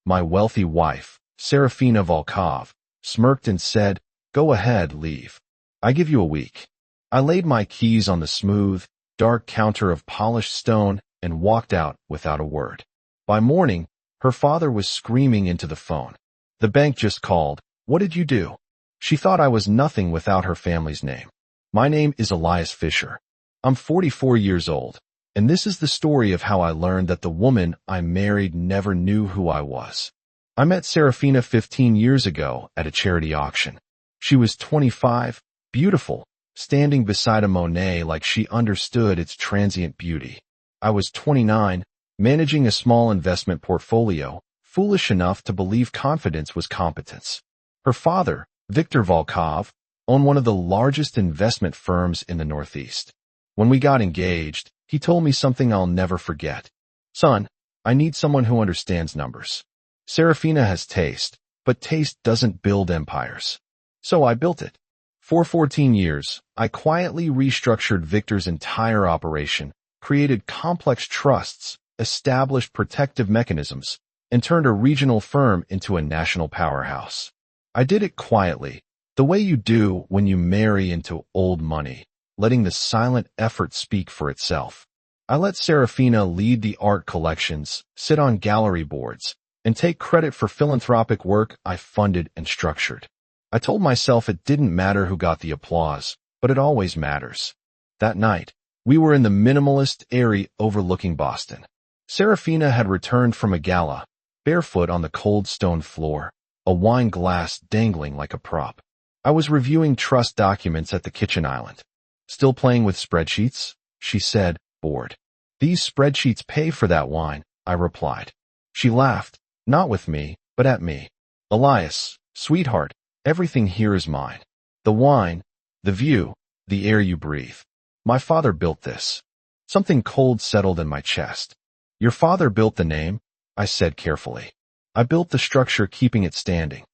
my wealthy wife, Serafina Volkov, smirked and said, "Go ahead, leave. I give you a week." I laid my keys on the smooth, dark counter of polished stone and walked out without a word. By morning, her father was screaming into the phone. "The bank just called. What did you do?" She thought I was nothing without her family's name. My name is Elias Fisher. I'm 44 years old, and this is the story of how I learned that the woman I married never knew who I was. I met Serafina 15 years ago at a charity auction. She was 25, beautiful, standing beside a Monet like she understood its transient beauty. I was 29, managing a small investment portfolio, foolish enough to believe confidence was competence. Her father, Viktor Volkov, owned one of the largest investment firms in the Northeast. When we got engaged, he told me something I'll never forget. "Son, I need someone who understands numbers. Serafina has taste, but taste doesn't build empires." So I built it. For 14 years, I quietly restructured Victor's entire operation, created complex trusts, established protective mechanisms, and turned a regional firm into a national powerhouse. I did it quietly, the way you do when you marry into old money, letting the silent effort speak for itself. I let Serafina lead the art collections, sit on gallery boards, and take credit for philanthropic work I funded and structured. I told myself it didn't matter who got the applause, but it always matters. That night, we were in the minimalist Eyrie overlooking Boston. Serafina had returned from a gala, barefoot on the cold stone floor, a wine glass dangling like a prop. I was reviewing trust documents at the kitchen island. "Still playing with spreadsheets?" she said, bored. "These spreadsheets pay for that wine," I replied. She laughed, not with me, but at me. "Elias, sweetheart, everything here is mine. The wine, the view, the air you breathe. My father built this." Something cold settled in my chest. "Your father built the name," I said carefully. "I built the structure keeping it standing."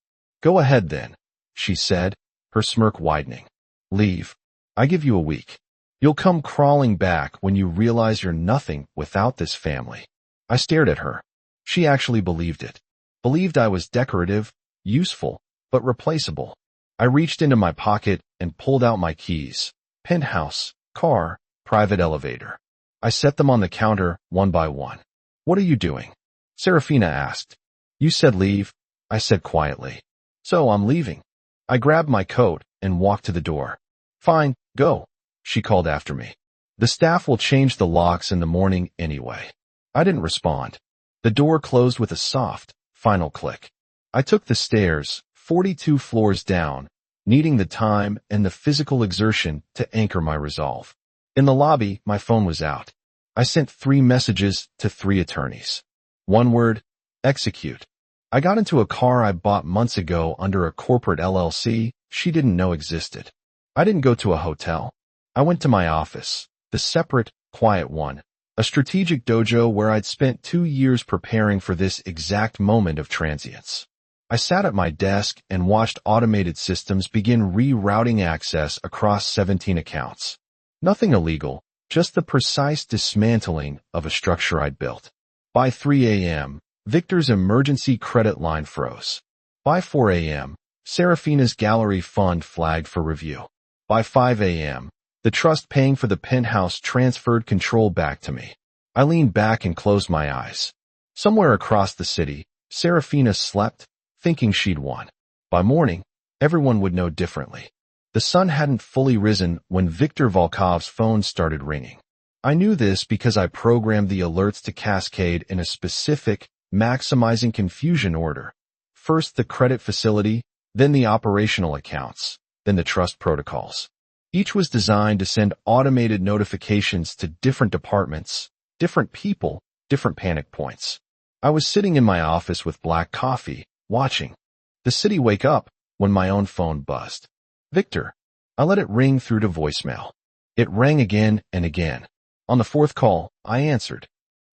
"Go ahead then," she said, her smirk widening. "Leave. I give you a week. You'll come crawling back when you realize you're nothing without this family." I stared at her. She actually believed it. Believed I was decorative, useful, but replaceable. I reached into my pocket and pulled out my keys. Penthouse, car, private elevator. I set them on the counter one by one. "What are you doing?" Serafina asked. "You said leave," I said quietly. "So I'm leaving." I grabbed my coat and walked to the door. "Fine, go," she called after me. "The staff will change the locks in the morning anyway." I didn't respond. The door closed with a soft, final click. I took the stairs, 42 floors down, needing the time and the physical exertion to anchor my resolve. In the lobby, my phone was out. I sent 3 messages to 3 attorneys. One word: execute. I got into a car I bought months ago under a corporate LLC she didn't know existed. I didn't go to a hotel. I went to my office, the separate, quiet one, a strategic dojo where I'd spent 2 years preparing for this exact moment of transience. I sat at my desk and watched automated systems begin rerouting access across 17 accounts. Nothing illegal, just the precise dismantling of a structure I'd built. By 3 a.m., Victor's emergency credit line froze. By 4 a.m., Serafina's gallery fund flagged for review. By 5 a.m., the trust paying for the penthouse transferred control back to me. I leaned back and closed my eyes. Somewhere across the city, Serafina slept, thinking she'd won. By morning, everyone would know differently. The sun hadn't fully risen when Viktor Volkov's phone started ringing. I knew this because I programmed the alerts to cascade in a specific, maximizing confusion order. First the credit facility, then the operational accounts, then the trust protocols. Each was designed to send automated notifications to different departments, different people, different panic points. I was sitting in my office with black coffee, watching the city wake up when my own phone buzzed. "Victor." I let it ring through to voicemail. It rang again and again. On the 4th call, I answered.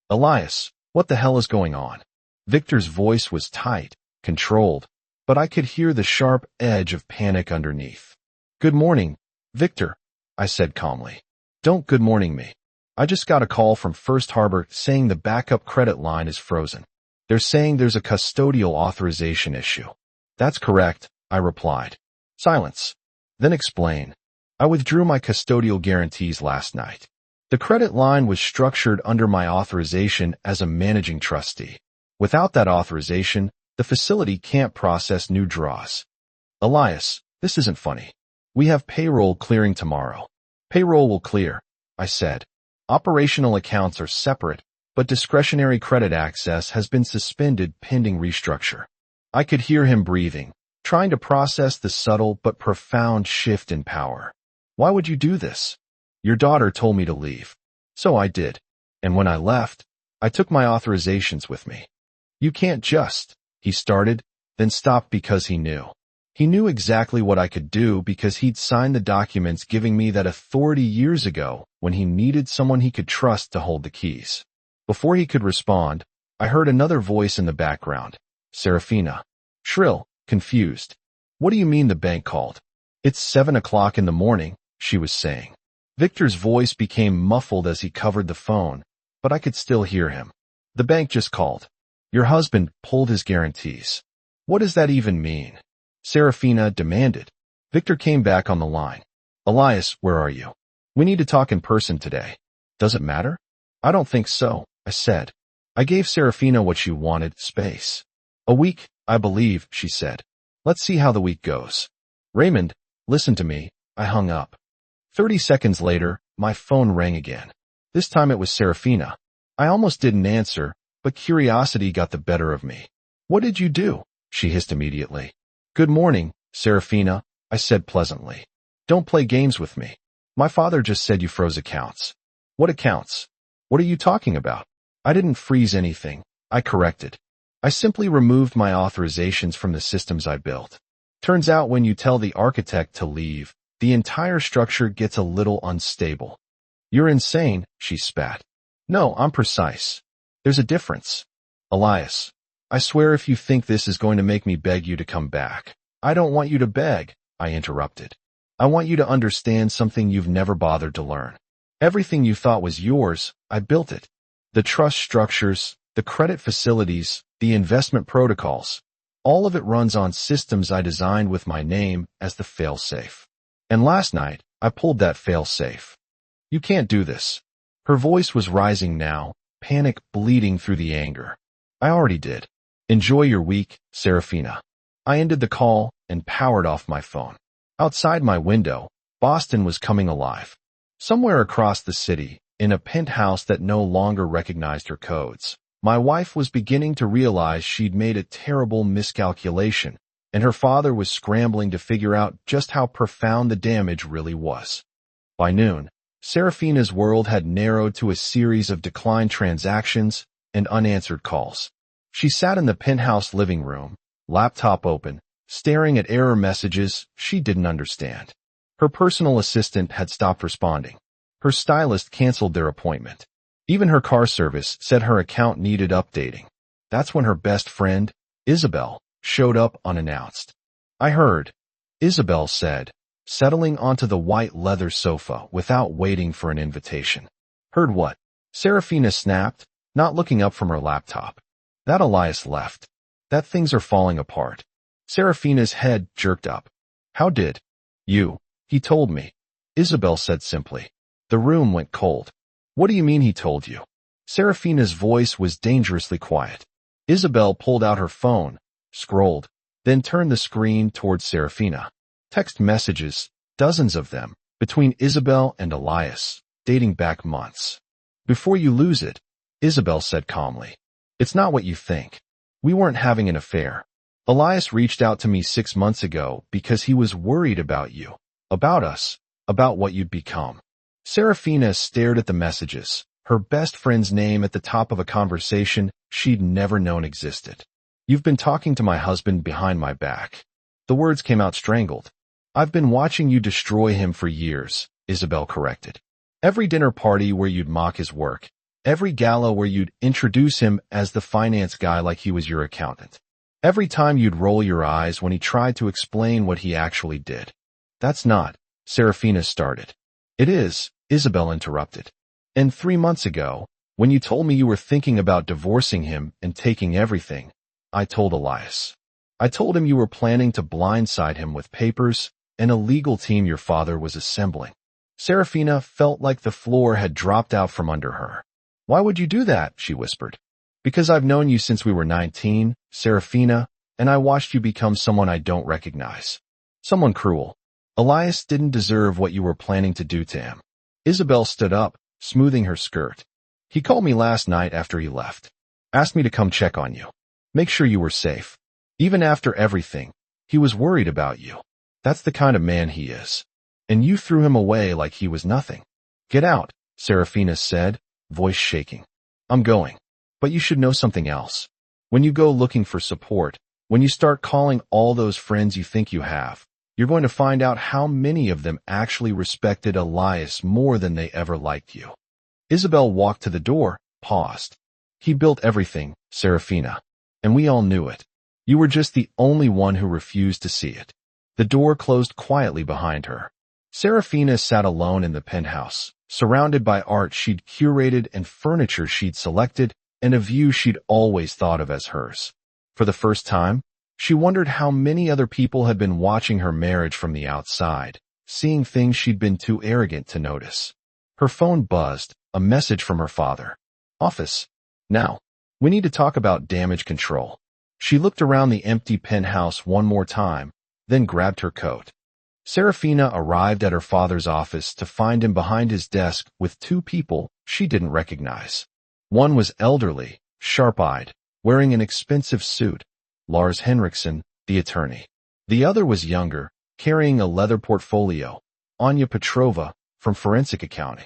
"Elias, what the hell is going on?" Victor's voice was tight, controlled, but I could hear the sharp edge of panic underneath. "Good morning, Victor," I said calmly. "Don't good morning me. I just got a call from First Harbor saying the backup credit line is frozen. They're saying there's a custodial authorization issue. That's correct, I replied. Silence. Then explain. I withdrew my custodial guarantees last night. The credit line was structured under my authorization as a managing trustee. Without that authorization, the facility can't process new draws. Elias, this isn't funny. We have payroll clearing tomorrow. Payroll will clear, I said. Operational accounts are separate, but discretionary credit access has been suspended pending restructure. I could hear him breathing, trying to process the subtle but profound shift in power. Why would you do this? Your daughter told me to leave. So I did. And when I left, I took my authorizations with me. You can't just, he started, then stopped because he knew. He knew exactly what I could do because he'd signed the documents giving me that authority years ago when he needed someone he could trust to hold the keys. Before he could respond, I heard another voice in the background. Serafina. Shrill, confused. What do you mean the bank called? It's 7 o'clock in the morning, she was saying. Victor's voice became muffled as he covered the phone, but I could still hear him. The bank just called. Your husband pulled his guarantees. What does that even mean? Serafina demanded. Victor came back on the line. Elias, where are you? We need to talk in person today. Does it matter? I don't think so, I said. I gave Serafina what she wanted, space. A week, I believe, she said. Let's see how the week goes. Raymond, listen to me. I hung up. 30 seconds later, my phone rang again. This time it was Serafina. I almost didn't answer, but curiosity got the better of me. What did you do? She hissed immediately. Good morning, Serafina, I said pleasantly. Don't play games with me. My father just said you froze accounts. What accounts? What are you talking about? I didn't freeze anything, I corrected. I simply removed my authorizations from the systems I built. Turns out when you tell the architect to leave, the entire structure gets a little unstable. You're insane, she spat. No, I'm precise. There's a difference. Elias, I swear if you think this is going to make me beg you to come back. I don't want you to beg, I interrupted. I want you to understand something you've never bothered to learn. Everything you thought was yours, I built it. The trust structures, the credit facilities, the investment protocols. All of it runs on systems I designed with my name as the fail-safe. And last night, I pulled that fail-safe. You can't do this. Her voice was rising now, panic bleeding through the anger. I already did. Enjoy your week, Serafina. I ended the call and powered off my phone. Outside my window, Boston was coming alive. Somewhere across the city, in a penthouse that no longer recognized her codes, my wife was beginning to realize she'd made a terrible miscalculation, and her father was scrambling to figure out just how profound the damage really was. By noon, Serafina's world had narrowed to a series of declined transactions and unanswered calls. She sat in the penthouse living room, laptop open, staring at error messages she didn't understand. Her personal assistant had stopped responding. Her stylist canceled their appointment. Even her car service said her account needed updating. That's when her best friend, Isabel, showed up unannounced. I heard, Isabel said, settling onto the white leather sofa without waiting for an invitation. Heard what? Serafina snapped, not looking up from her laptop. That Elias left. That things are falling apart. Serafina's head jerked up. How did? You. He told me. Isabel said simply. The room went cold. What do you mean he told you? Serafina's voice was dangerously quiet. Isabel pulled out her phone, scrolled, then turned the screen towards Serafina. Text messages, dozens of them, between Isabel and Elias, dating back months. Before you lose it, Isabel said calmly. It's not what you think. We weren't having an affair. Elias reached out to me 6 months ago because he was worried about you, about us, about what you'd become. Serafina stared at the messages, her best friend's name at the top of a conversation she'd never known existed. You've been talking to my husband behind my back. The words came out strangled. I've been watching you destroy him for years, Isabel corrected. Every dinner party where you'd mock his work, every gala where you'd introduce him as the finance guy like he was your accountant. Every time you'd roll your eyes when he tried to explain what he actually did. That's not, Serafina started. It is, Isabel interrupted. And 3 months ago, When you told me you were thinking about divorcing him and taking everything, I told Elias. I told him you were planning to blindside him with papers and a legal team your father was assembling. Serafina felt like the floor had dropped out from under her. Why would you do that? She whispered. Because I've known you since we were 19, Serafina, and I watched you become someone I don't recognize. Someone cruel. Elias didn't deserve what you were planning to do to him. Isabel stood up, smoothing her skirt. He called me last night after he left. Asked me to come check on you. Make sure you were safe. Even after everything, he was worried about you. That's the kind of man he is. And you threw him away like he was nothing. Get out, Serafina said, voice shaking. I'm going. But you should know something else. When you go looking for support, when you start calling all those friends you think you have, you're going to find out how many of them actually respected Elias more than they ever liked you. Isabel walked to the door, paused. He built everything, Serafina. And we all knew it. You were just the only one who refused to see it. The door closed quietly behind her. Serafina sat alone in the penthouse, surrounded by art she'd curated and furniture she'd selected, and a view she'd always thought of as hers. For the first time, she wondered how many other people had been watching her marriage from the outside, seeing things she'd been too arrogant to notice. Her phone buzzed, a message from her father. Office. Now, we need to talk about damage control. She looked around the empty penthouse one more time, then grabbed her coat. Serafina arrived at her father's office to find him behind his desk with two people she didn't recognize. One was elderly, sharp-eyed, wearing an expensive suit, Lars Henriksen, the attorney. The other was younger, carrying a leather portfolio, Anya Petrova, from forensic accounting.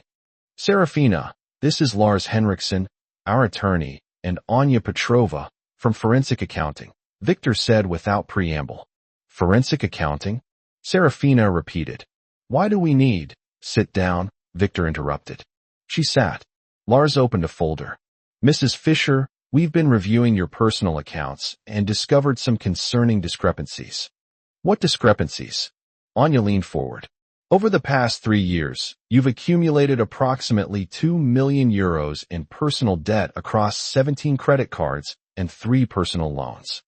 Serafina, this is Lars Henriksen, our attorney, and Anya Petrova, from forensic accounting, Victor said without preamble. Forensic accounting? Serafina repeated. Why do we need? Sit down, Victor interrupted. She sat. Lars opened a folder. Mrs. Fisher, we've been reviewing your personal accounts and discovered some concerning discrepancies. What discrepancies? Anya leaned forward. Over the past 3 years, you've accumulated approximately 2 million euros in personal debt across 17 credit cards and 3 personal loans.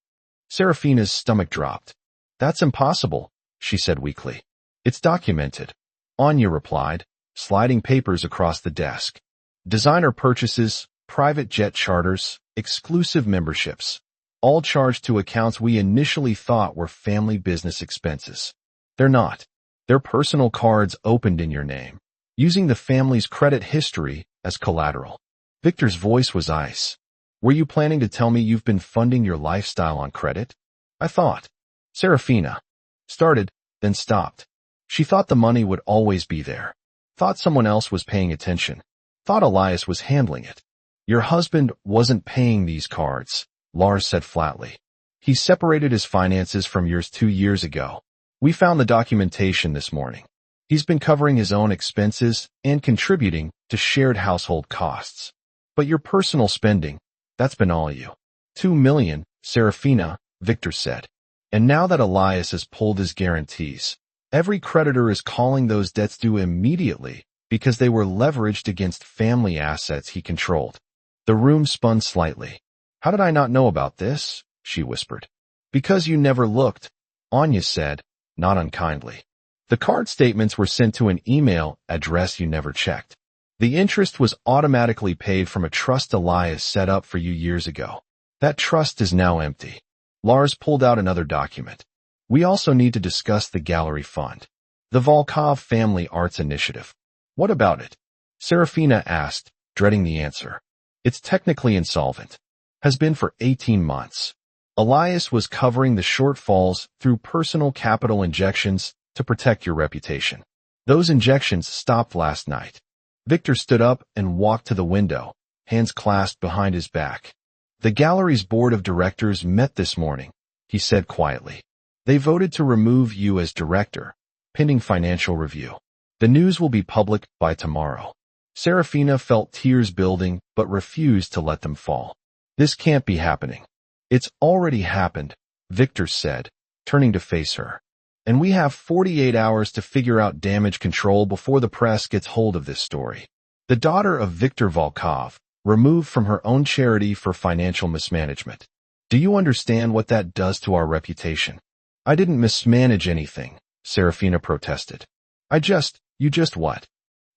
Serafina's stomach dropped. That's impossible, she said weakly. It's documented. Anya replied, sliding papers across the desk. Designer purchases, private jet charters, exclusive memberships, all charged to accounts we initially thought were family business expenses. They're not. They're personal cards opened in your name, using the family's credit history as collateral. Victor's voice was ice. Were you planning to tell me you've been funding your lifestyle on credit? I thought. Serafina started, then stopped. She thought the money would always be there. Thought someone else was paying attention. Thought Elias was handling it. Your husband wasn't paying these cards, Lars said flatly. He separated his finances from yours 2 years ago. We found the documentation this morning. He's been covering his own expenses and contributing to shared household costs. But your personal spending, that's been all you. 2 million, Serafina, Victor said. And now that Elias has pulled his guarantees, every creditor is calling those debts due immediately because they were leveraged against family assets he controlled. The room spun slightly. How did I not know about this? She whispered. Because you never looked, Anya said, not unkindly. The card statements were sent to an email address you never checked. The interest was automatically paid from a trust Elias set up for you years ago. That trust is now empty. Lars pulled out another document. We also need to discuss the gallery fund. The Volkov Family Arts Initiative. What about it? Serafina asked, dreading the answer. It's technically insolvent. Has been for 18 months. Elias was covering the shortfalls through personal capital injections to protect your reputation. Those injections stopped last night. Victor stood up and walked to the window, hands clasped behind his back. The gallery's board of directors met this morning, he said quietly. They voted to remove you as director, pending financial review. The news will be public by tomorrow. Serafina felt tears building but refused to let them fall. This can't be happening. It's already happened, Victor said, turning to face her. And we have 48 hours to figure out damage control before the press gets hold of this story. The daughter of Viktor Volkov, removed from her own charity for financial mismanagement. Do you understand what that does to our reputation? I didn't mismanage anything, Serafina protested. You just what?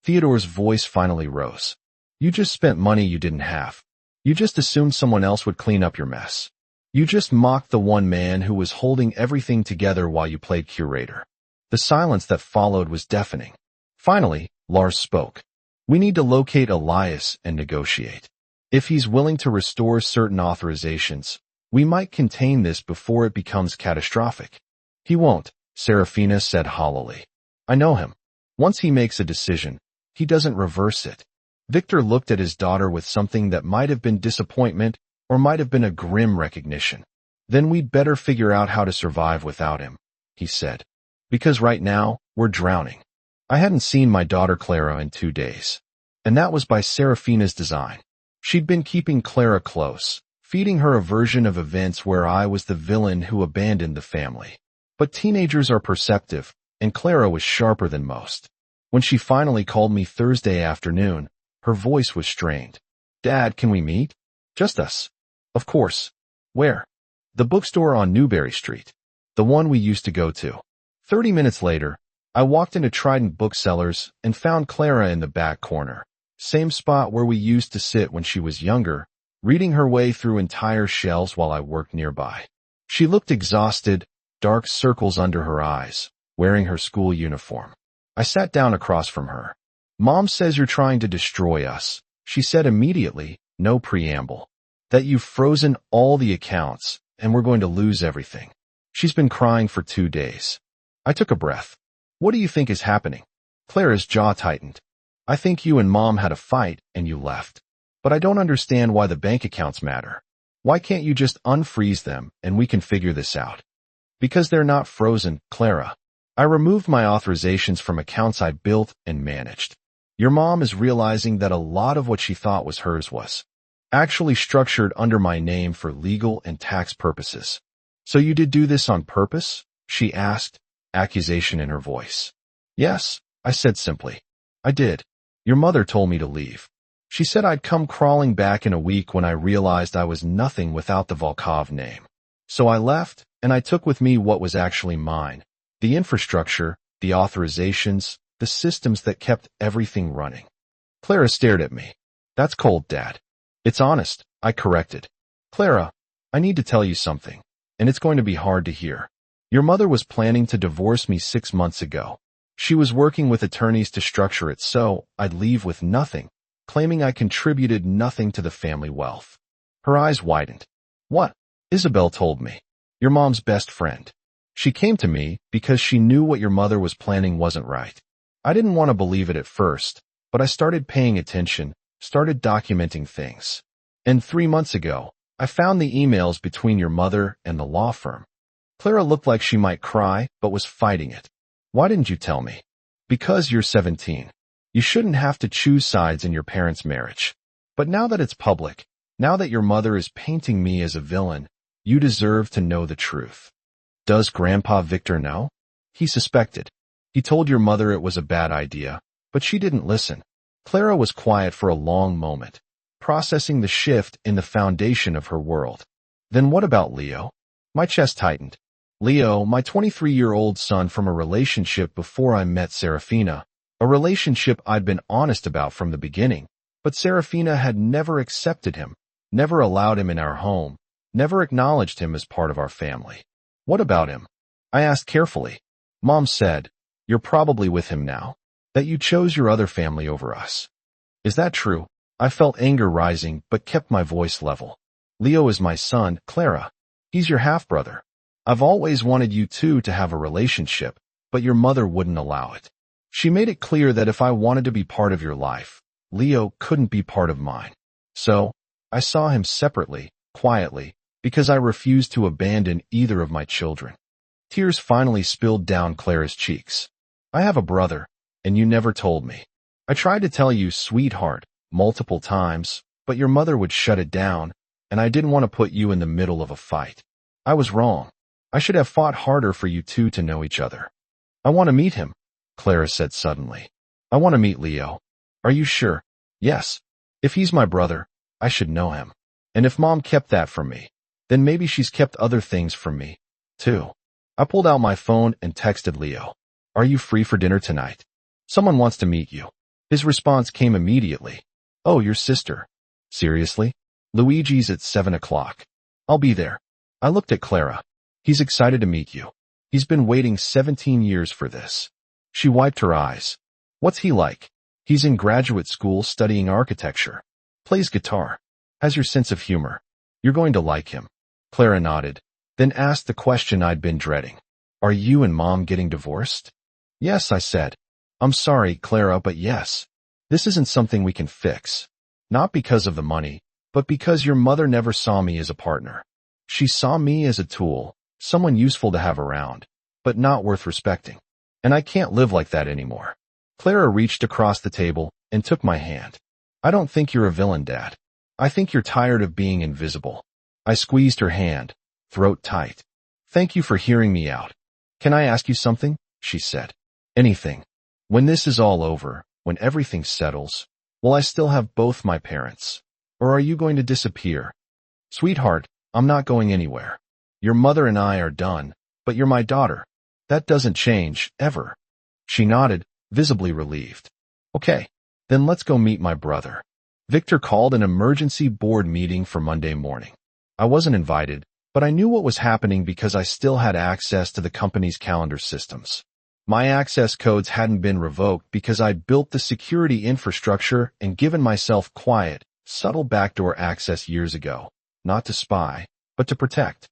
Theodore's voice finally rose. You just spent money you didn't have. You just assumed someone else would clean up your mess. You just mocked the one man who was holding everything together while you played curator. The silence that followed was deafening. Finally, Lars spoke. We need to locate Elias and negotiate. If he's willing to restore certain authorizations, we might contain this before it becomes catastrophic. He won't, Serafina said hollowly. I know him. Once he makes a decision, he doesn't reverse it. Victor looked at his daughter with something that might have been disappointment or might have been a grim recognition. Then we'd better figure out how to survive without him, he said. Because right now, we're drowning. I hadn't seen my daughter Clara in 2 days. And that was by Serafina's design. She'd been keeping Clara close, feeding her a version of events where I was the villain who abandoned the family. But teenagers are perceptive, and Clara was sharper than most. When she finally called me Thursday afternoon, her voice was strained. Dad, can we meet? Just us. Of course. Where? The bookstore on Newberry Street. The one we used to go to. 30 minutes later, I walked into Trident Booksellers and found Clara in the back corner. Same spot where we used to sit when she was younger, reading her way through entire shelves while I worked nearby. She looked exhausted, dark circles under her eyes, wearing her school uniform. I sat down across from her. Mom says you're trying to destroy us, she said immediately, no preamble. That you've frozen all the accounts, and we're going to lose everything. She's been crying for 2 days. I took a breath. What do you think is happening? Clara's jaw tightened. I think you and Mom had a fight, and you left. But I don't understand why the bank accounts matter. Why can't you just unfreeze them, and we can figure this out? Because they're not frozen, Clara. I removed my authorizations from accounts I built and managed. Your mom is realizing that a lot of what she thought was hers was actually structured under my name for legal and tax purposes. So you did do this on purpose? She asked, accusation in her voice. Yes, I said simply. I did. Your mother told me to leave. She said I'd come crawling back in a week when I realized I was nothing without the Volkov name. So I left, and I took with me what was actually mine. The infrastructure, the authorizations, the systems that kept everything running. Clara stared at me. That's cold, Dad. It's honest, I corrected. Clara, I need to tell you something, and it's going to be hard to hear. Your mother was planning to divorce me 6 months ago. She was working with attorneys to structure it so I'd leave with nothing, claiming I contributed nothing to the family wealth. Her eyes widened. What? Isabel told me. Your mom's best friend. She came to me because she knew what your mother was planning wasn't right. I didn't want to believe it at first, but I started paying attention, started documenting things. And 3 months ago, I found the emails between your mother and the law firm. Clara looked like she might cry, but was fighting it. Why didn't you tell me? Because you're 17. You shouldn't have to choose sides in your parents' marriage. But now that it's public, now that your mother is painting me as a villain, you deserve to know the truth. Does Grandpa Victor know? He suspected. He told your mother it was a bad idea, but she didn't listen. Clara was quiet for a long moment, processing the shift in the foundation of her world. Then what about Leo? My chest tightened. Leo, my 23-year-old son from a relationship before I met Serafina, a relationship I'd been honest about from the beginning, but Serafina had never accepted him, never allowed him in our home, never acknowledged him as part of our family. What about him? I asked carefully. Mom said, you're probably with him now, that you chose your other family over us. Is that true? I felt anger rising, but kept my voice level. Leo is my son, Clara. He's your half-brother. I've always wanted you two to have a relationship, but your mother wouldn't allow it. She made it clear that if I wanted to be part of your life, Leo couldn't be part of mine. So, I saw him separately, quietly, because I refused to abandon either of my children. Tears finally spilled down Clara's cheeks. I have a brother, and you never told me. I tried to tell you, sweetheart, multiple times, but your mother would shut it down, and I didn't want to put you in the middle of a fight. I was wrong. I should have fought harder for you two to know each other. I want to meet him, Clara said suddenly. I want to meet Leo. Are you sure? Yes. If he's my brother, I should know him. And if Mom kept that from me, then maybe she's kept other things from me, too. I pulled out my phone and texted Leo. Are you free for dinner tonight? Someone wants to meet you. His response came immediately. Oh, your sister. Seriously? Luigi's at 7 o'clock. I'll be there. I looked at Clara. He's excited to meet you. He's been waiting 17 years for this. She wiped her eyes. What's he like? He's in graduate school studying architecture. Plays guitar. Has your sense of humor. You're going to like him. Clara nodded, then asked the question I'd been dreading. Are you and Mom getting divorced? Yes, I said. I'm sorry, Clara, but yes. This isn't something we can fix. Not because of the money, but because your mother never saw me as a partner. She saw me as a tool, someone useful to have around, but not worth respecting. And I can't live like that anymore. Clara reached across the table and took my hand. I don't think you're a villain, Dad. I think you're tired of being invisible. I squeezed her hand, throat tight. Thank you for hearing me out. Can I ask you something? She said. Anything. When this is all over, when everything settles, will I still have both my parents? Or are you going to disappear? Sweetheart, I'm not going anywhere. Your mother and I are done, but you're my daughter. That doesn't change, ever. She nodded, visibly relieved. Okay, then let's go meet my brother. Victor called an emergency board meeting for Monday morning. I wasn't invited, but I knew what was happening because I still had access to the company's calendar systems. My access codes hadn't been revoked because I'd built the security infrastructure and given myself quiet, subtle backdoor access years ago, not to spy, but to protect.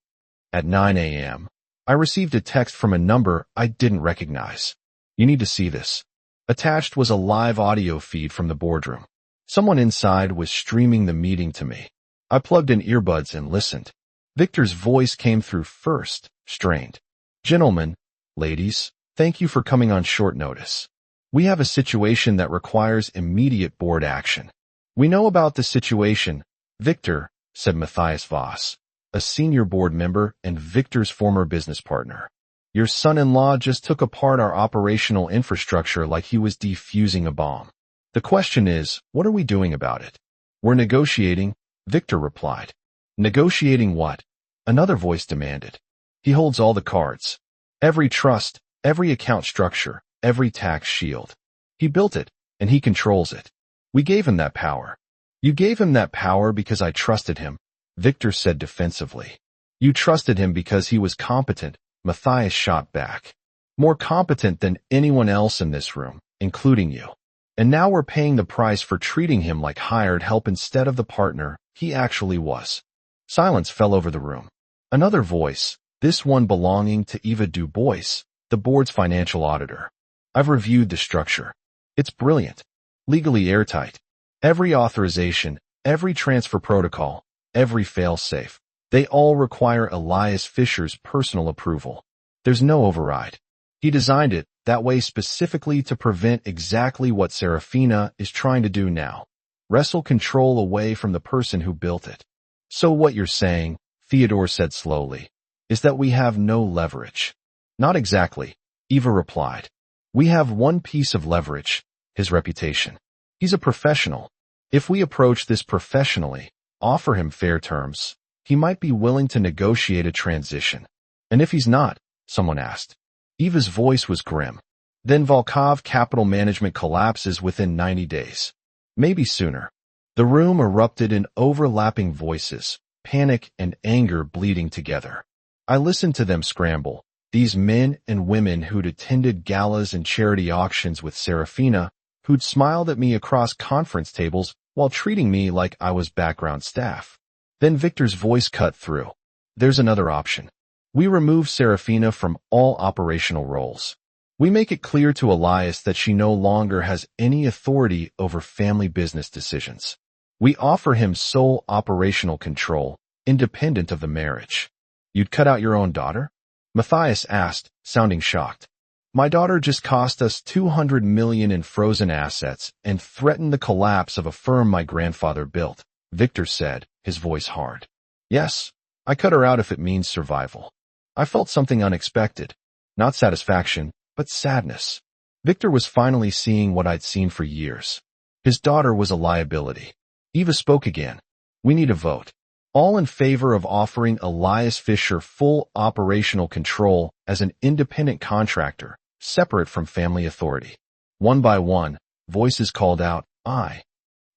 At 9 a.m., I received a text from a number I didn't recognize. You need to see this. Attached was a live audio feed from the boardroom. Someone inside was streaming the meeting to me. I plugged in earbuds and listened. Victor's voice came through first, strained. Gentlemen, ladies, thank you for coming on short notice. We have a situation that requires immediate board action. We know about the situation, Victor, said Matthias Voss, a senior board member and Victor's former business partner. Your son-in-law just took apart our operational infrastructure like he was defusing a bomb. The question is, what are we doing about it? We're negotiating, Victor replied. Negotiating what? Another voice demanded. He holds all the cards. Every trust, every account structure, every tax shield. He built it, and he controls it. We gave him that power. You gave him that power because I trusted him, Victor said defensively. You trusted him because he was competent, Matthias shot back. More competent than anyone else in this room, including you. And now we're paying the price for treating him like hired help instead of the partner he actually was. Silence fell over the room. Another voice, this one belonging to Eva Du Bois, the board's financial auditor. I've reviewed the structure. It's brilliant. Legally airtight. Every authorization, every transfer protocol, every fail-safe. They all require Elias Fisher's personal approval. There's no override. He designed it that way specifically to prevent exactly what Serafina is trying to do now. Wrestle control away from the person who built it. So what you're saying, Theodore said slowly, is that we have no leverage. Not exactly, Eva replied. We have one piece of leverage, his reputation. He's a professional. If we approach this professionally, offer him fair terms, he might be willing to negotiate a transition. And if he's not, someone asked. Eva's voice was grim. Then Volkov Capital Management collapses within 90 days. Maybe sooner. The room erupted in overlapping voices, panic and anger bleeding together. I listened to them scramble, these men and women who'd attended galas and charity auctions with Serafina, who'd smiled at me across conference tables while treating me like I was background staff. Then Victor's voice cut through. There's another option. We remove Serafina from all operational roles. We make it clear to Elias that she no longer has any authority over family business decisions. We offer him sole operational control, independent of the marriage. You'd cut out your own daughter? Matthias asked, sounding shocked. My daughter just cost us $200 million in frozen assets and threatened the collapse of a firm my grandfather built, Victor said, his voice hard. Yes, I cut her out if it means survival. I felt something unexpected. Not satisfaction, but sadness. Victor was finally seeing what I'd seen for years. His daughter was a liability. Eva spoke again. We need a vote. All in favor of offering Elias Fisher full operational control as an independent contractor, separate from family authority. One by one, voices called out, "Aye."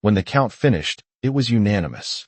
When the count finished, it was unanimous.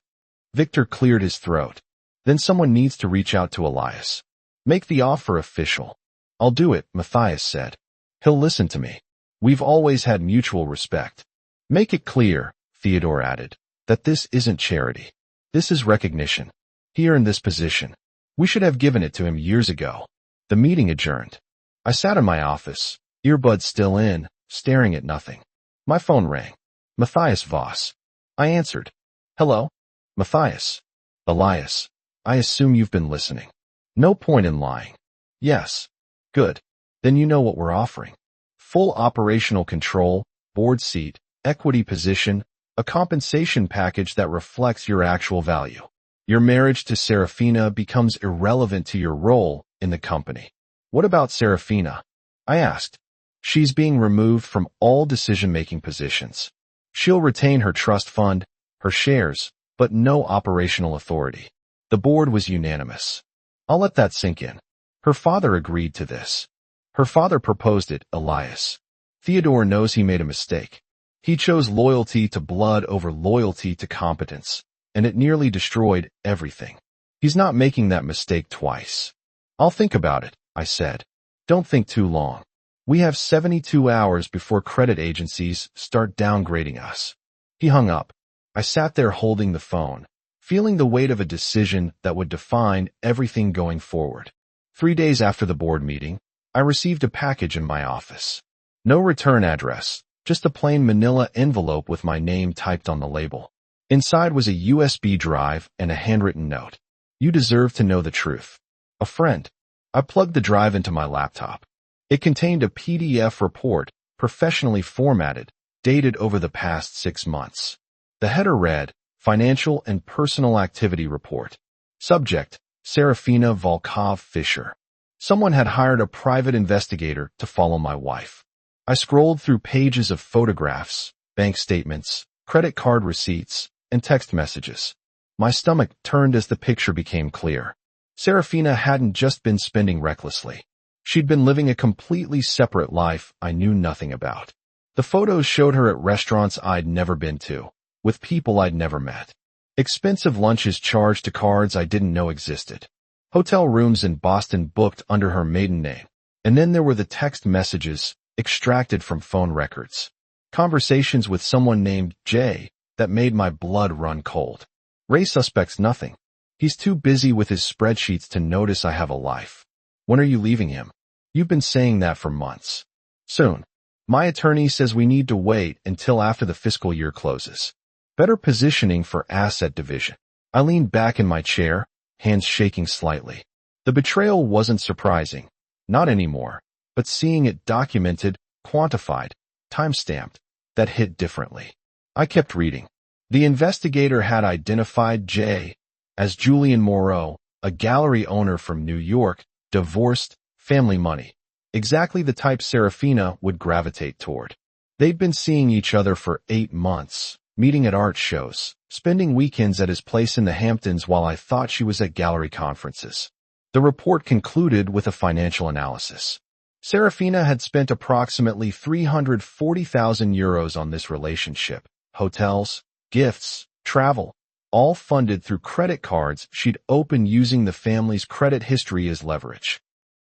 Victor cleared his throat. Then someone needs to reach out to Elias. Make the offer official. I'll do it, Matthias said. He'll listen to me. We've always had mutual respect. Make it clear, Theodore added, that this isn't charity. This is recognition. Here in this position. We should have given it to him years ago. The meeting adjourned. I sat in my office, earbuds still in, staring at nothing. My phone rang. Matthias Voss. I answered. Hello? Matthias. Elias. I assume you've been listening. No point in lying. Yes. Good. Then you know what we're offering. Full operational control, board seat, equity position, a compensation package that reflects your actual value. Your marriage to Serafina becomes irrelevant to your role in the company. What about Serafina? I asked. She's being removed from all decision-making positions. She'll retain her trust fund, her shares, but no operational authority. The board was unanimous. I'll let that sink in. Her father agreed to this. Her father proposed it, Elias. Theodore knows he made a mistake. He chose loyalty to blood over loyalty to competence, and it nearly destroyed everything. He's not making that mistake twice. I'll think about it, I said. Don't think too long. We have 72 hours before credit agencies start downgrading us. He hung up. I sat there holding the phone, feeling the weight of a decision that would define everything going forward. 3 days after the board meeting, I received a package in my office. No return address, just a plain manila envelope with my name typed on the label. Inside was a USB drive and a handwritten note. You deserve to know the truth. A friend. I plugged the drive into my laptop. It contained a PDF report, professionally formatted, dated over the past 6 months. The header read, Financial and Personal Activity Report. Subject, Serafina Volkov Fisher. Someone had hired a private investigator to follow my wife. I scrolled through pages of photographs, bank statements, credit card receipts, and text messages. My stomach turned as the picture became clear. Serafina hadn't just been spending recklessly. She'd been living a completely separate life I knew nothing about. The photos showed her at restaurants I'd never been to, with people I'd never met. Expensive lunches charged to cards I didn't know existed. Hotel rooms in Boston booked under her maiden name. And then there were the text messages extracted from phone records. Conversations with someone named Jay that made my blood run cold. Ray suspects nothing. He's too busy with his spreadsheets to notice I have a life. When are you leaving him? You've been saying that for months. Soon. My attorney says we need to wait until after the fiscal year closes. Better positioning for asset division. I leaned back in my chair, hands shaking slightly. The betrayal wasn't surprising. Not anymore. But seeing it documented, quantified, time-stamped, that hit differently. I kept reading. The investigator had identified Jay as Julian Moreau, a gallery owner from New York, divorced, family money. Exactly the type Serafina would gravitate toward. They'd been seeing each other for 8 months, meeting at art shows, spending weekends at his place in the Hamptons while I thought she was at gallery conferences. The report concluded with a financial analysis. Serafina had spent approximately 340,000 euros on this relationship. Hotels, gifts, travel, all funded through credit cards she'd opened using the family's credit history as leverage.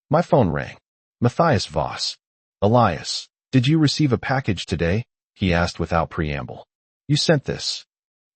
My phone rang. Matthias Voss. Elias, did you receive a package today? He asked without preamble. You sent this.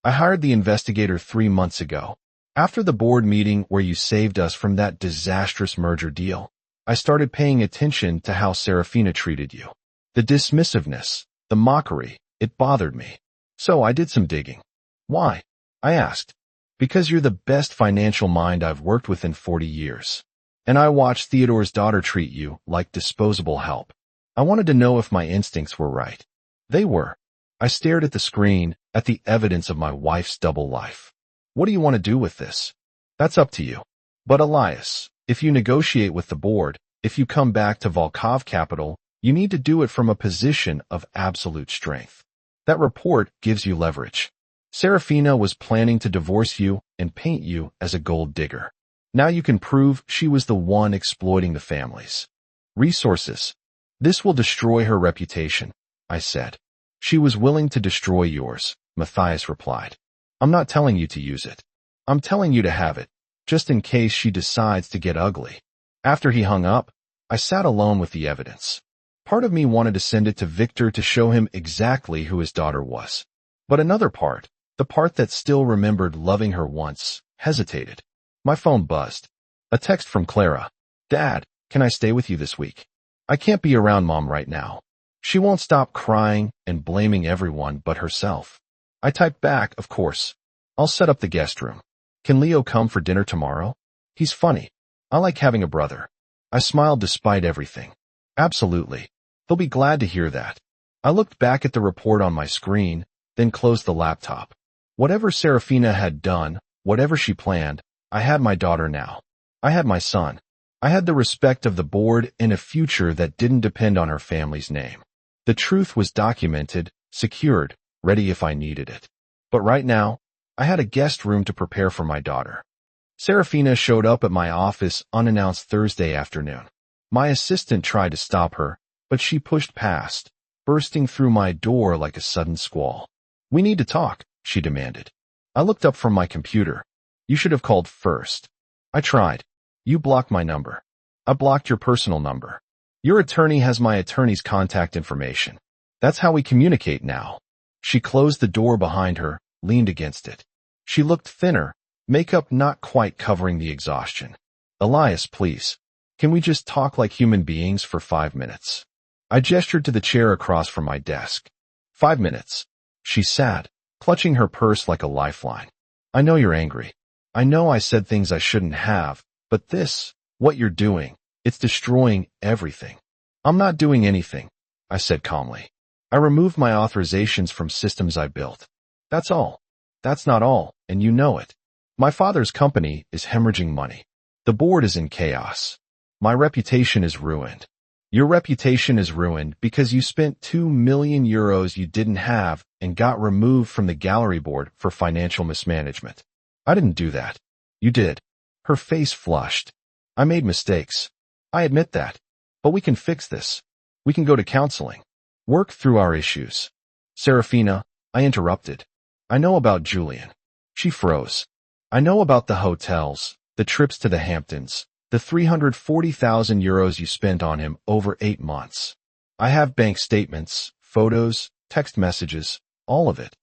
I hired the investigator 3 months ago. After the board meeting where you saved us from that disastrous merger deal, I started paying attention to how Serafina treated you. The dismissiveness, the mockery, it bothered me. So I did some digging. Why? I asked. Because you're the best financial mind I've worked with in 40 years. And I watched Theodore's daughter treat you like disposable help. I wanted to know if my instincts were right. They were. I stared at the screen, at the evidence of my wife's double life. What do you want to do with this? That's up to you. But Elias, if you negotiate with the board, if you come back to Volkov Capital, you need to do it from a position of absolute strength. That report gives you leverage. Serafina was planning to divorce you and paint you as a gold digger. Now you can prove she was the one exploiting the family's resources. This will destroy her reputation, I said. She was willing to destroy yours, Matthias replied. I'm not telling you to use it. I'm telling you to have it, just in case she decides to get ugly. After he hung up, I sat alone with the evidence. Part of me wanted to send it to Victor to show him exactly who his daughter was. But another part, the part that still remembered loving her once, hesitated. My phone buzzed. A text from Clara. Dad, can I stay with you this week? I can't be around Mom right now. She won't stop crying and blaming everyone but herself. I typed back, of course. I'll set up the guest room. Can Leo come for dinner tomorrow? He's funny. I like having a brother. I smiled despite everything. Absolutely. He'll be glad to hear that. I looked back at the report on my screen, then closed the laptop. Whatever Serafina had done, whatever she planned, I had my daughter now. I had my son. I had the respect of the board and a future that didn't depend on her family's name. The truth was documented, secured, ready if I needed it. But right now, I had a guest room to prepare for my daughter. Serafina showed up at my office unannounced Thursday afternoon. My assistant tried to stop her, but she pushed past, bursting through my door like a sudden squall. We need to talk, she demanded. I looked up from my computer. You should have called first. I tried. You blocked my number. I blocked your personal number. Your attorney has my attorney's contact information. That's how we communicate now. She closed the door behind her, leaned against it. She looked thinner, makeup not quite covering the exhaustion. Elias, please. Can we just talk like human beings for 5 minutes? I gestured to the chair across from my desk. 5 minutes. She sat, clutching her purse like a lifeline. I know you're angry. I know I said things I shouldn't have, but this, what you're doing, it's destroying everything. I'm not doing anything, I said calmly. I removed my authorizations from systems I built. That's all. That's not all, and you know it. My father's company is hemorrhaging money. The board is in chaos. My reputation is ruined. Your reputation is ruined because you spent 2 million euros you didn't have and got removed from the gallery board for financial mismanagement. I didn't do that. You did. Her face flushed. I made mistakes. I admit that. But we can fix this. We can go to counseling. Work through our issues. Serafina, I interrupted. I know about Julian. She froze. I know about the hotels, the trips to the Hamptons, the 340,000 euros you spent on him over 8 months. I have bank statements, photos, text messages, all of it.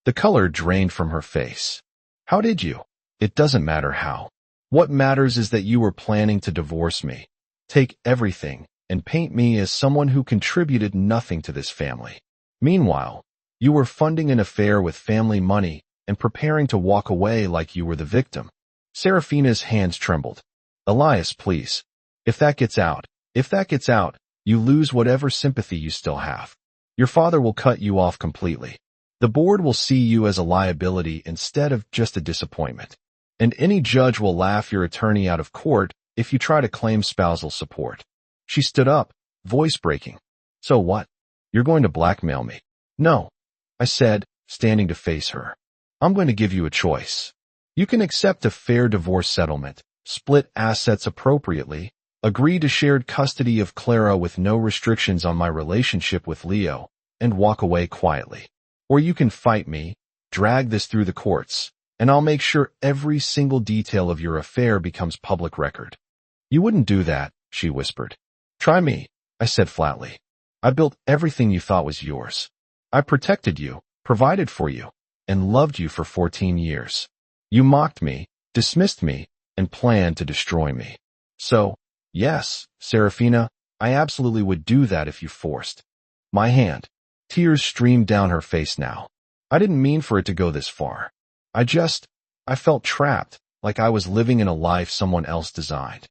The color drained from her face. How did you? It doesn't matter how. What matters is that you were planning to divorce me, take everything, and paint me as someone who contributed nothing to this family. Meanwhile, you were funding an affair with family money and preparing to walk away like you were the victim. Serafina's hands trembled. Elias, please. If that gets out, you lose whatever sympathy you still have. Your father will cut you off completely. The board will see you as a liability instead of just a disappointment. And any judge will laugh your attorney out of court if you try to claim spousal support. She stood up, voice breaking. So what? You're going to blackmail me? No, I said, standing to face her. I'm going to give you a choice. You can accept a fair divorce settlement, split assets appropriately, agree to shared custody of Clara with no restrictions on my relationship with Leo, and walk away quietly. Or you can fight me, drag this through the courts, and I'll make sure every single detail of your affair becomes public record. You wouldn't do that, she whispered. Try me, I said flatly. I built everything you thought was yours. I protected you, provided for you, and loved you for 14 years. You mocked me, dismissed me, and planned to destroy me. So, yes, Serafina, I absolutely would do that if you forced. My hand. Tears streamed down her face now. I didn't mean for it to go this far. I felt trapped, like I was living in a life someone else designed.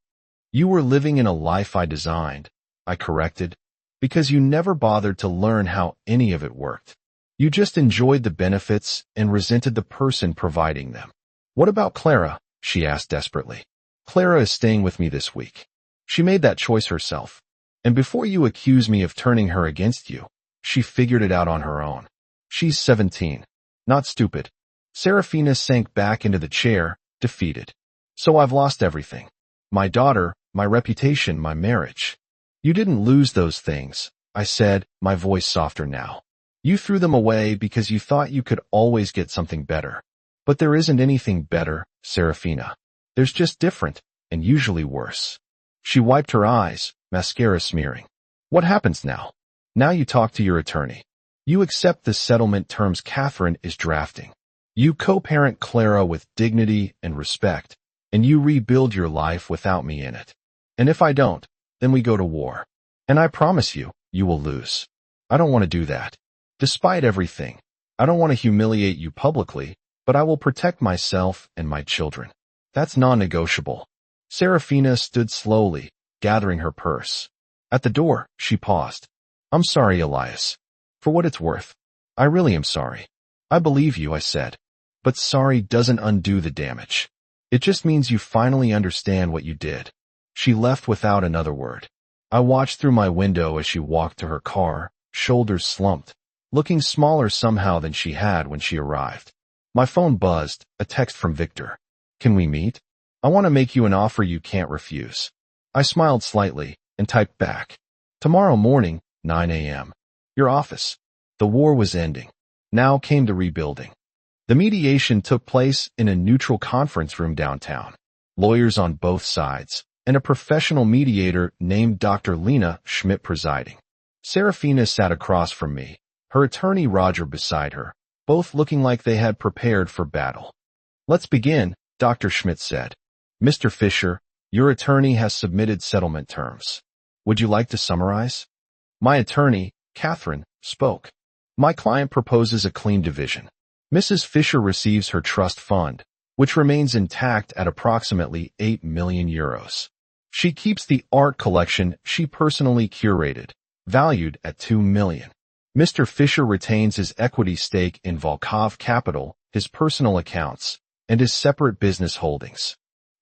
You were living in a life I designed, I corrected, because you never bothered to learn how any of it worked. You just enjoyed the benefits and resented the person providing them. What about Clara? She asked desperately. Clara is staying with me this week. She made that choice herself. And before you accuse me of turning her against you, she figured it out on her own. She's 17. Not stupid. Serafina sank back into the chair, defeated. So I've lost everything. My daughter, my reputation, my marriage. You didn't lose those things, I said, my voice softer now. You threw them away because you thought you could always get something better. But there isn't anything better, Serafina. There's just different, and usually worse. She wiped her eyes, mascara smearing. What happens now? Now you talk to your attorney. You accept the settlement terms Catherine is drafting. You co-parent Clara with dignity and respect, and you rebuild your life without me in it. And if I don't, then we go to war. And I promise you, you will lose. I don't want to do that. Despite everything, I don't want to humiliate you publicly, but I will protect myself and my children. That's non-negotiable. Serafina stood slowly, gathering her purse. At the door, she paused. I'm sorry, Elias. For what it's worth. I really am sorry. I believe you, I said. But sorry doesn't undo the damage. It just means you finally understand what you did. She left without another word. I watched through my window as she walked to her car, shoulders slumped, looking smaller somehow than she had when she arrived. My phone buzzed, a text from Victor. Can we meet? I want to make you an offer you can't refuse. I smiled slightly and typed back. Tomorrow morning, 9 a.m. Your office. The war was ending. Now came the rebuilding. The mediation took place in a neutral conference room downtown. Lawyers on both sides, and a professional mediator named Dr. Lena Schmidt presiding. Serafina sat across from me, her attorney Roger beside her, both looking like they had prepared for battle. Let's begin, Dr. Schmidt said. Mr. Fisher, your attorney has submitted settlement terms. Would you like to summarize? My attorney, Catherine, spoke. My client proposes a clean division. Mrs. Fisher receives her trust fund, which remains intact at approximately 8 million euros. She keeps the art collection she personally curated, valued at 2 million. Mr. Fisher retains his equity stake in Volkov Capital, his personal accounts, and his separate business holdings.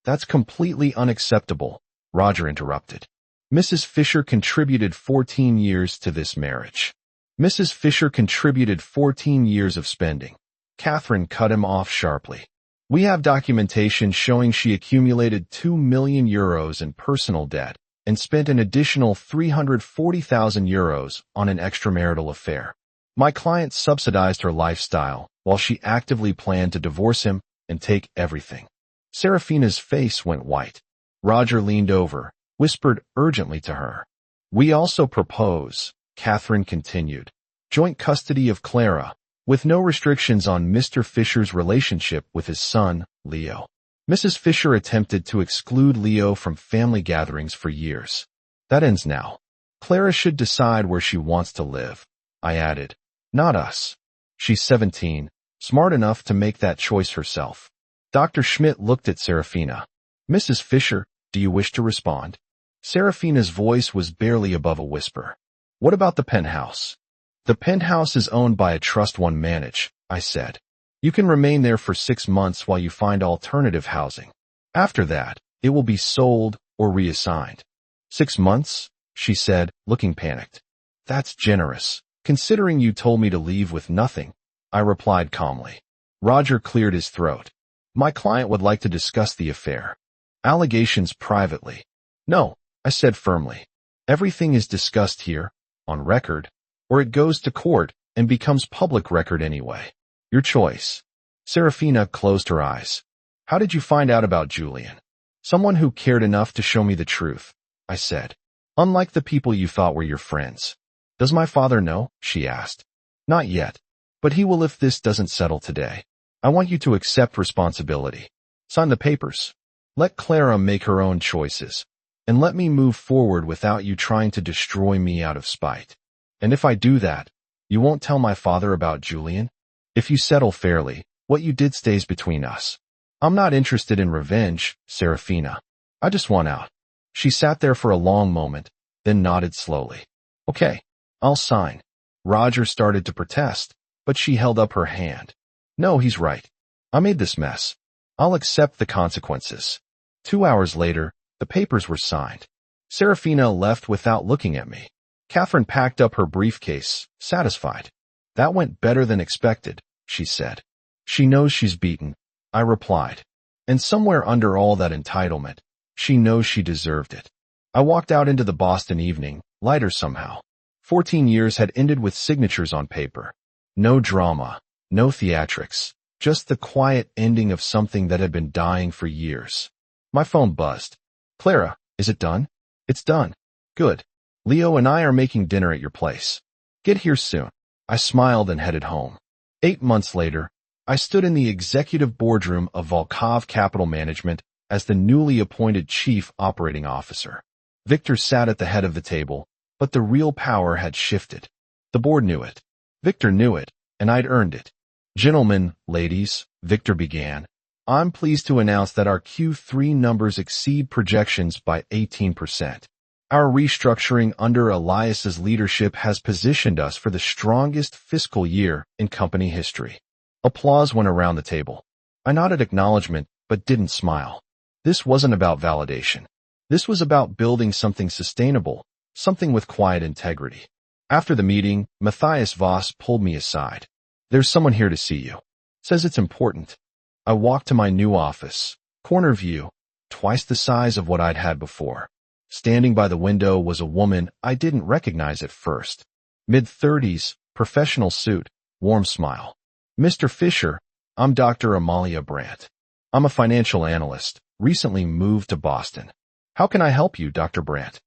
That's completely unacceptable, Roger interrupted. Mrs. Fisher contributed 14 years to this marriage. Mrs. Fisher contributed 14 years of spending. Catherine cut him off sharply. We have documentation showing she accumulated 2 million euros in personal debt and spent an additional 340,000 euros on an extramarital affair. My client subsidized her lifestyle while she actively planned to divorce him and take everything. Serafina's face went white. Roger leaned over, whispered urgently to her. We also propose, Catherine continued, joint custody of Clara, with no restrictions on Mr. Fisher's relationship with his son, Leo. Mrs. Fisher attempted to exclude Leo from family gatherings for years. That ends now. Clara should decide where she wants to live, I added. Not us. She's 17, smart enough to make that choice herself. Dr. Schmidt looked at Serafina. Mrs. Fisher, do you wish to respond? Serafina's voice was barely above a whisper. What about the penthouse? The penthouse is owned by a trust one manage, I said. You can remain there for 6 months while you find alternative housing. After that, it will be sold or reassigned. 6 months? She said, looking panicked. That's generous, considering you told me to leave with nothing, I replied calmly. Roger cleared his throat. My client would like to discuss the affair. Allegations privately. No, I said firmly. Everything is discussed here, on record, or it goes to court and becomes public record anyway. Your choice. Serafina closed her eyes. How did you find out about Julian? Someone who cared enough to show me the truth, I said. Unlike the people you thought were your friends. Does my father know? She asked. Not yet. But he will if this doesn't settle today. I want you to accept responsibility. Sign the papers. Let Clara make her own choices. And let me move forward without you trying to destroy me out of spite. And if I do that, you won't tell my father about Julian? If you settle fairly, what you did stays between us. I'm not interested in revenge, Serafina. I just want out. She sat there for a long moment, then nodded slowly. Okay, I'll sign. Roger started to protest, but she held up her hand. No, he's right. I made this mess. I'll accept the consequences. 2 hours later, the papers were signed. Serafina left without looking at me. Catherine packed up her briefcase, satisfied. That went better than expected, she said. She knows she's beaten, I replied. And somewhere under all that entitlement, she knows she deserved it. I walked out into the Boston evening, lighter somehow. 14 years had ended with signatures on paper. No drama, no theatrics, just the quiet ending of something that had been dying for years. My phone buzzed. Clara, is it done? It's done. Good. Leo and I are making dinner at your place. Get here soon. I smiled and headed home. 8 months later, I stood in the executive boardroom of Volkov Capital Management as the newly appointed chief operating officer. Victor sat at the head of the table, but the real power had shifted. The board knew it. Victor knew it, and I'd earned it. Gentlemen, ladies, Victor began, I'm pleased to announce that our Q3 numbers exceed projections by 18%. Our restructuring under Elias's leadership has positioned us for the strongest fiscal year in company history. Applause went around the table. I nodded acknowledgement, but didn't smile. This wasn't about validation. This was about building something sustainable, something with quiet integrity. After the meeting, Matthias Voss pulled me aside. There's someone here to see you. Says it's important. I walked to my new office, corner view, twice the size of what I'd had before. Standing by the window was a woman I didn't recognize at first. Mid-30s, professional suit, warm smile. Mr. Fisher, I'm Dr. Amalia Brandt. I'm a financial analyst, recently moved to Boston. How can I help you, Dr. Brandt?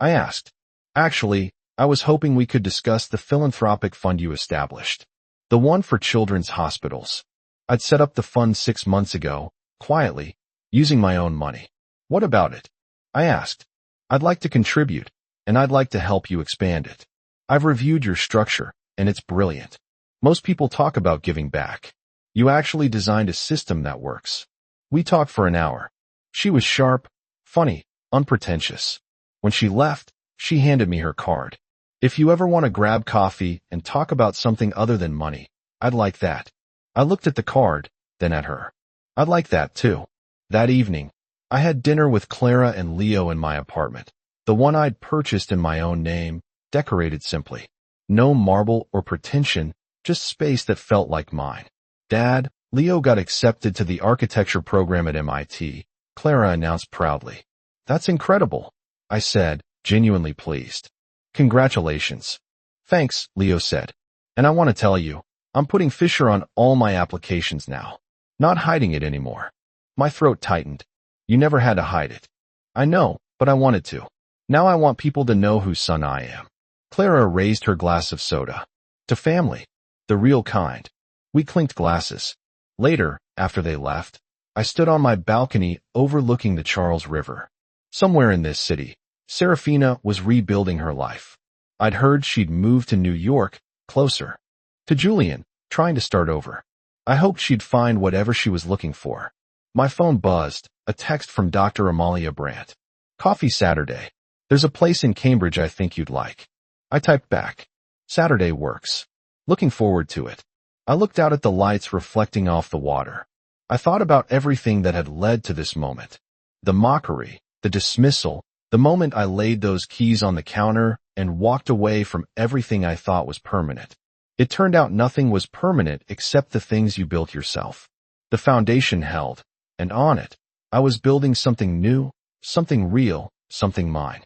I asked. Actually, I was hoping we could discuss the philanthropic fund you established. The one for children's hospitals. I'd set up the fund 6 months ago, quietly, using my own money. What about it? I asked. I'd like to contribute, and I'd like to help you expand it. I've reviewed your structure, and it's brilliant. Most people talk about giving back. You actually designed a system that works. We talked for an hour. She was sharp, funny, unpretentious. When she left, she handed me her card. If you ever want to grab coffee and talk about something other than money, I'd like that. I looked at the card, then at her. I'd like that too. That evening, I had dinner with Clara and Leo in my apartment, the one I'd purchased in my own name, decorated simply. No marble or pretension, just space that felt like mine. Dad, Leo got accepted to the architecture program at MIT, Clara announced proudly. That's incredible, I said, genuinely pleased. Congratulations. Thanks, Leo said. And I want to tell you, I'm putting Fisher on all my applications now. Not hiding it anymore. My throat tightened. You never had to hide it. I know, but I wanted to. Now I want people to know whose son I am. Clara raised her glass of soda. To family. The real kind. We clinked glasses. Later, after they left, I stood on my balcony overlooking the Charles River. Somewhere in this city, Serafina was rebuilding her life. I'd heard she'd moved to New York, closer. To Julian, trying to start over. I hoped she'd find whatever she was looking for. My phone buzzed, a text from Dr. Amalia Brandt. Coffee Saturday. There's a place in Cambridge I think you'd like. I typed back. Saturday works. Looking forward to it. I looked out at the lights reflecting off the water. I thought about everything that had led to this moment. The mockery, the dismissal, the moment I laid those keys on the counter and walked away from everything I thought was permanent. It turned out nothing was permanent except the things you built yourself. The foundation held, and on it, I was building something new, something real, something mine.